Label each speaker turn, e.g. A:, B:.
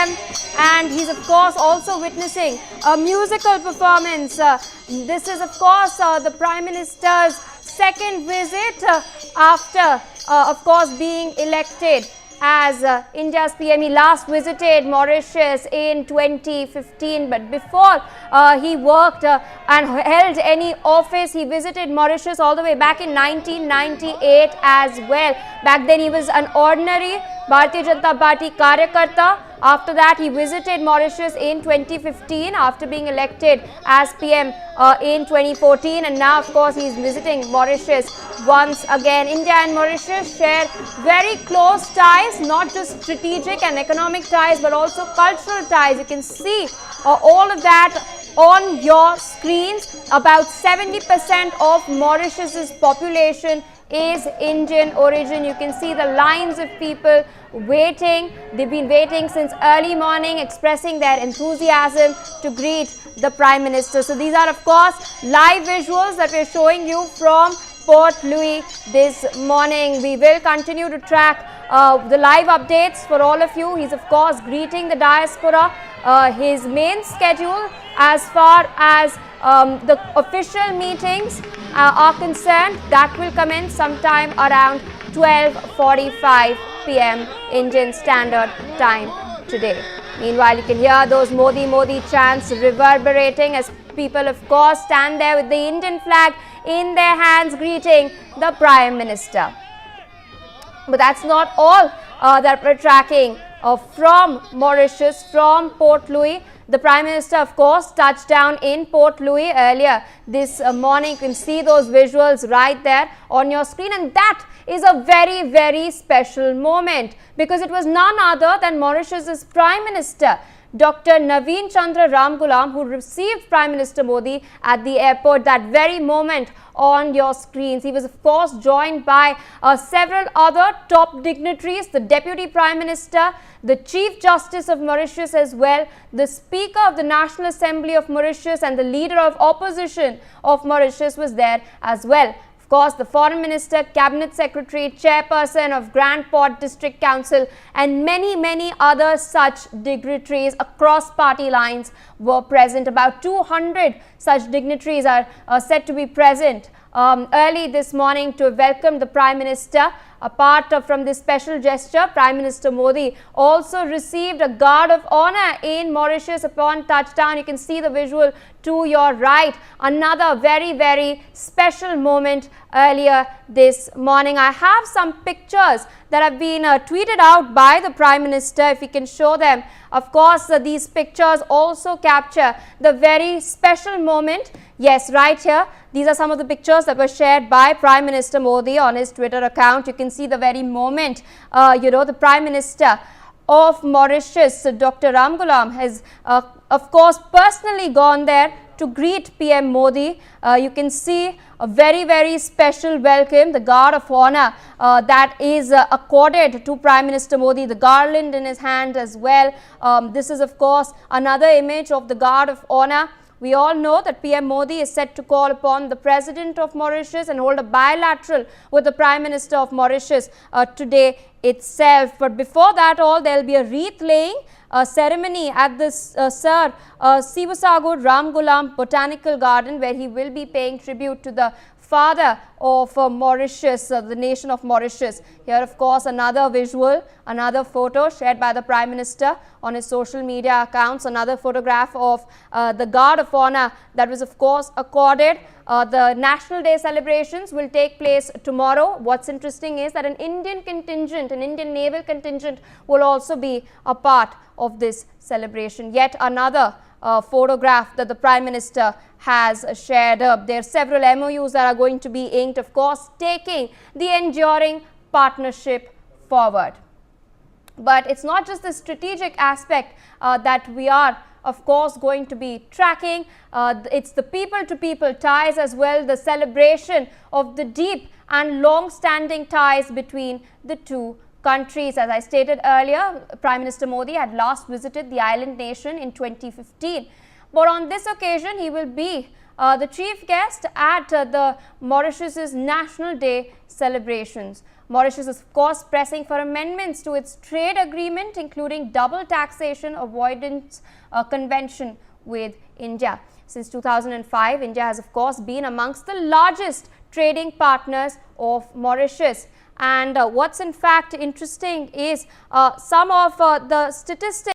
A: p.m. and he's of course also witnessing a musical performance. This is of course the Prime Minister's second visit after of course being elected as India's PM. He last visited Mauritius in 2015, but before he worked and held any office, he visited Mauritius all the way back in 1998 as well. Back then he was an ordinary Bharatiya Janata Party Karyakarta. After that, he visited Mauritius in 2015 after being elected as PM in 2014, and now of course he is visiting Mauritius once again. India and Mauritius share very close ties, not just strategic and economic ties but also cultural ties. You can see all of that on your screens. About 70% of Mauritius's population is Indian origin. You can see the lines of people waiting. They've been waiting since early morning, expressing their enthusiasm to greet the Prime Minister. So these are of course live visuals that we're showing you from Port Louis this morning. We will continue to track the live updates for all of you. He's of course greeting the diaspora. His main schedule as far as the official meetings are concerned, that will commence sometime around 12:45 p.m. Indian Standard Time today. Meanwhile, you can hear those Modi Modi chants reverberating as people of course stand there with the Indian flag in their hands greeting the Prime Minister. But that's not all that we're tracking from Mauritius, from Port Louis. The Prime Minister of course touched down in Port Louis earlier this morning. You can see those visuals right there on your screen, and that is a very, very special moment because it was none other than Mauritius's Prime Minister, Dr. Naveen Chandra Ramgoolam, who received Prime Minister Modi at the airport. That very moment on your screens. He was of course joined by several other top dignitaries, the Deputy Prime Minister, the Chief Justice of Mauritius as well, the Speaker of the National Assembly of Mauritius, and the Leader of Opposition of Mauritius was there as well. Of course, the Foreign Minister, Cabinet Secretary, Chairperson of Grand Port District Council, and many other such dignitaries across party lines were present. About 200 such dignitaries are said to be present early this morning to welcome the Prime Minister. Apart from this special gesture, Prime Minister Modi also received a guard of honor in Mauritius upon touchdown. You can see the visual to your right. Another very special moment earlier this morning. I have some pictures that have been tweeted out by the Prime Minister. If you can show them. Of course, these pictures also capture the very special moment. Yes, right here. These are some of the pictures that were shared by Prime Minister Modi on his Twitter account. You can see the very moment, the Prime Minister of Mauritius, Dr. Ramgoolam, has of course personally gone there to greet PM Modi. You can see a very special welcome, the guard of honor that is accorded to Prime Minister Modi, the garland in his hand as well. This is of course another image of the guard of honor. We all know that PM Modi is set to call upon the President of Mauritius and hold a bilateral with the Prime Minister of Mauritius today itself. But before that all, there will be a wreath laying ceremony at the Sir Sivasagar Ramgoolam Botanical Garden, where he will be paying tribute to the father of Mauritius, the nation of Mauritius. Here of course another visual, another photo shared by the Prime Minister on his social media accounts, another photograph of the guard of honor that was of course accorded. The National Day celebrations will take place tomorrow. What's interesting is that an Indian contingent, an Indian naval contingent will also be a part of this celebration. Yet another photograph that the Prime Minister has shared. There are several MoUs that are going to be inked, of course, taking the enduring partnership forward. But it's not just the strategic aspect that we are of course going to be tracking. It's the people-to-people ties as well, the celebration of the deep and long-standing ties between the two countries. As I stated earlier, Prime Minister Modi had last visited the island nation in 2015. but on this occasion he will be the chief guest at the Mauritius National Day celebrations. Mauritius is of course pressing for amendments to its trade agreement, including double taxation avoidance convention with India. Since 2005, India has of course been amongst the largest trading partners of Mauritius. And what's in fact interesting is some of the statistics